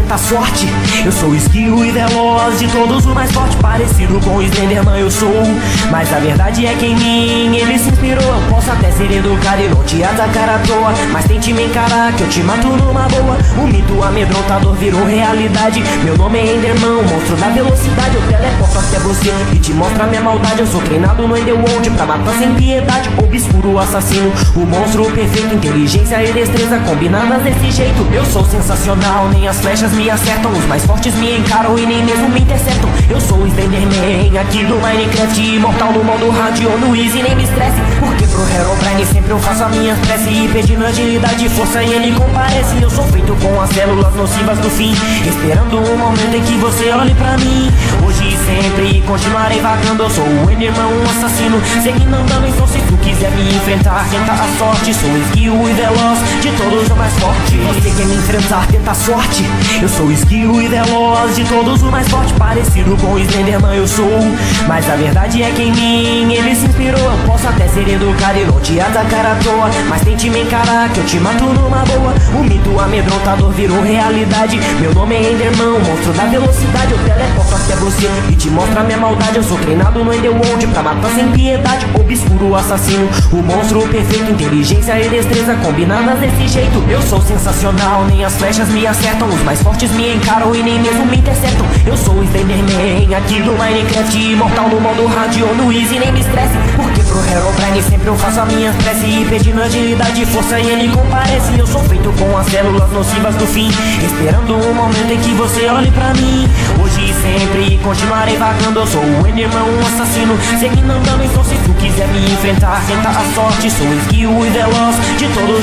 tenta a sorte. Eu sou esguio e veloz, de todos o mais forte. Parecido com o Slenderman eu sou, mas a verdade é que em mim ele se inspirou. Eu posso até ser educado e não te atacar à toa, mas tente me encarar que eu te mato numa boa. O mito amedrontador virou realidade. Meu nome é Enderman, monstro da velocidade. Eu teleporto até você e te mostro a minha maldade. Eu sou treinado no Underworld pra matar sem piedade. Obscuro assassino, o monstro perfeito. Inteligência e destreza combinadas desse jeito. Eu sou sensacional, nem as flechas me acertam. Os mais fortes me encaram e nem mesmo me interceptam. Eu sou o Slenderman aqui do Minecraft, imortal no modo hard ou no easy, nem me estresse. Porque pro Herobrine sempre eu faço a minha prece e pedindo agilidade e força e ele comparece. Eu sou feito com as células nocivas do fim, esperando um momento em que você olhe pra mim. Hoje e sempre continuarei vagando. Eu sou o Enderman, um assassino, seguindo andando. Então se tu quiser me enfrentar, tenta a sorte. Sou esguio e veloz, de todos o mais forte. Você quer me enfrentar, tenta a sorte. Eu sou esguio e veloz, de todos o mais forte. Parecido com o Slenderman eu sou, mas a verdade é que em mim ele se inspirou. Eu posso até ser educado e não te atacar à toa, mas tente me encarar que eu te mato numa boa. O mito amedrontador virou realidade. Meu nome é Enderman, monstro da velocidade. Eu teleporto até você e te mostro a minha maldade. Eu sou treinado no Underworld pra matar sem piedade. Obscuro assassino, o monstro perfeito. Inteligência e destreza combinadas desse jeito. Eu sou sensacional, nem as flechas me acertam. Os mais fortes me encaram e nem mesmo me interceptam. Eu sou o Slenderman aqui do Minecraft, imortal no modo hard ou no easy, nem me estresse. Porque pro Herobrine sempre eu faço a minha prece e pedindo agilidade e força e ele comparece. Eu sou feito com as células nocivas do fim, esperando um momento em que você olhe pra mim. Hoje e sempre continuarei vagando. Eu sou o Enderman, um assassino, seguindo andando. Então se tu quiser me enfrentar, tenta a sorte. Sou esguio e veloz, de todos